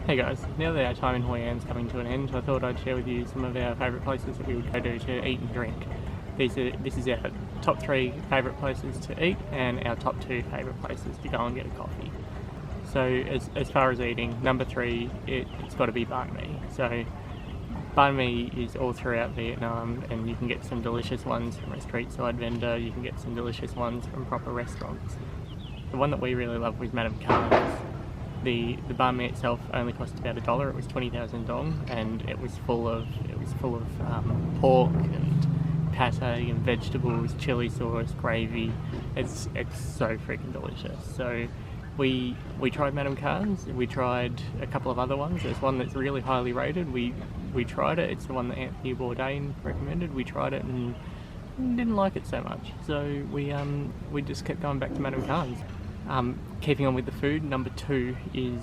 Hey guys, now that our time in Hoi An's coming to an end, I thought I'd share with you some of our favourite places that we would go to eat and drink. This is our top 3 favourite places to eat and our top 2 favourite places to go and get a coffee. So as far as eating, number 3, it's got to be banh mi. So banh mi is all throughout Vietnam, and you can get some delicious ones from a street side vendor, you can get some delicious ones from proper restaurants. The one that we really love was Madame Khan's. The banh mi itself only cost about $1. It was 20,000 dong, and it was full of pork and pate and vegetables, chili sauce, gravy. It's so freaking delicious. So we tried Madame Khan's. We tried a couple of other ones. There's one that's really highly rated. We tried it. It's the one that Anthony Bourdain recommended. We tried it and didn't like it so much. So we just kept going back to Madame Khan's. Keeping on with the food, number 2 is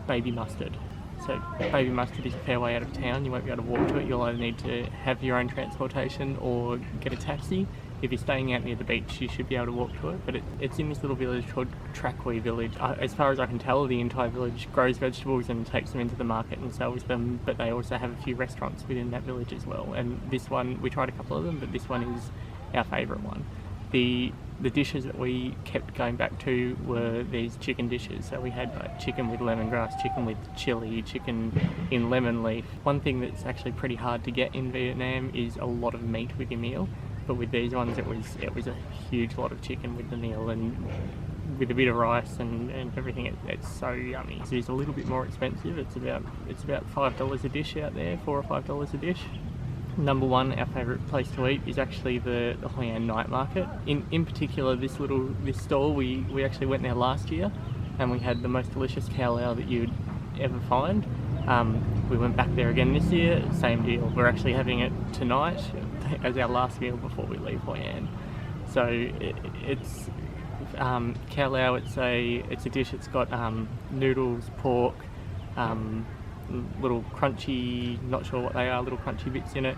baby mustard. So baby mustard is a fair way out of town. You won't be able to walk to it. You'll either need to have your own transportation or get a taxi. If you're staying out near the beach, you should be able to walk to it. But it's in this little village called Trackway Village. As far as I can tell, the entire village grows vegetables and takes them into the market and sells them. But they also have a few restaurants within that village as well. And this one, we tried a couple of them, but this one is our favourite one. The dishes that we kept going back to were these chicken dishes. So we had like chicken with lemongrass, chicken with chili, chicken in lemon leaf. One thing that's actually pretty hard to get in Vietnam is a lot of meat with your meal. But with these ones, it was a huge lot of chicken with the meal, and with a bit of rice and everything. It's so yummy. So it's a little bit more expensive. It's about $5 a dish out there, $4 or $5 a dish. Number 1, our favourite place to eat is actually the Hoi An night market. In particular, this stall, we actually went there last year, and we had the most delicious khao lao that you'd ever find. We went back there again this year, same deal. We're actually having it tonight as our last meal before we leave Hoi An. So it's khao lao. It's a dish. It's got noodles, pork, little crunchy, not sure what they are, little crunchy bits in it.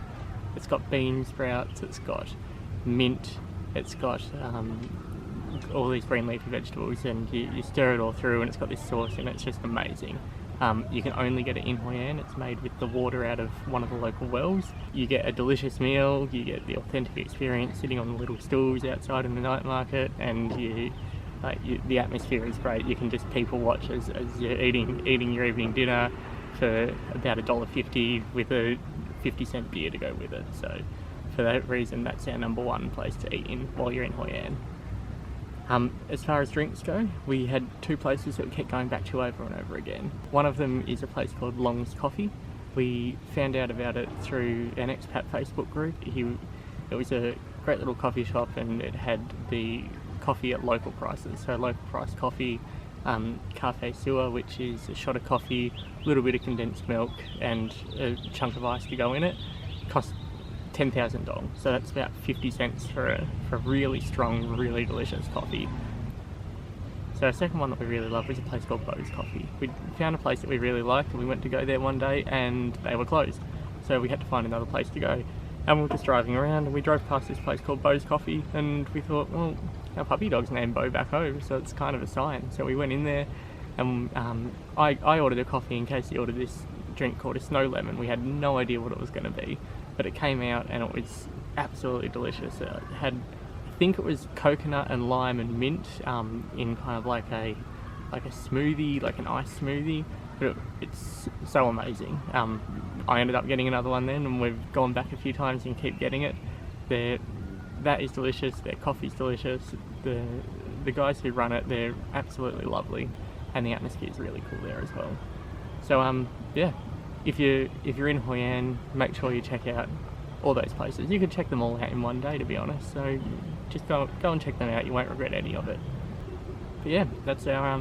It's got bean sprouts, it's got mint, it's got all these green leafy vegetables, and you stir it all through, and it's got this sauce in it. It's just amazing. You can only get it in Hoi An. It's made with the water out of one of the local wells. You get a delicious meal, you get the authentic experience sitting on the little stools outside in the night market, and the atmosphere is great. You can just people watch as you're eating your evening dinner for about $1.50 with a 50-cent beer to go with it. So for that reason, that's our number 1 place to eat in while you're in Hoi An. As far as drinks go, we had 2 places that we kept going back to over and over again. One of them is a place called Long's Coffee. We found out about it through an expat Facebook group. It was a great little coffee shop, and it had the coffee at local prices. So local price coffee, cafe sewer, which is a shot of coffee, a little bit of condensed milk, and a chunk of ice to go in it. Cost 10,000 dong, so that's about 50 cents for a really strong, really delicious coffee. So our second one that we really loved was a place called Bo's Coffee. We found a place that we really liked, and we went to go there one day, and they were closed. So we had to find another place to go. And we were just driving around, and we drove past this place called Bo's Coffee, and we thought, well, our puppy dog's named Bo back home, so it's kind of a sign. So we went in there, and I ordered a coffee in case he ordered this drink called a snow lemon. We had no idea what it was going to be, but it came out, and it was absolutely delicious. It had, I think it was coconut and lime and mint in kind of like a smoothie, like an ice smoothie. But it's so amazing. I ended up getting another one then, and we've gone back a few times and keep getting it. That is delicious. Their coffee's delicious. The guys who run it, they're absolutely lovely, and the atmosphere is really cool there as well. So yeah, if you're in Hoi An, make sure you check out all those places. You could check them all out in one day, to be honest. So just go and check them out. You won't regret any of it. But yeah, that's our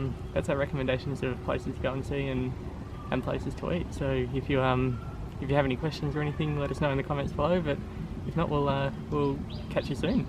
recommendations of places to go and see and places to eat. So if you have any questions or anything, let us know in the comments below. But if not, we'll catch you soon.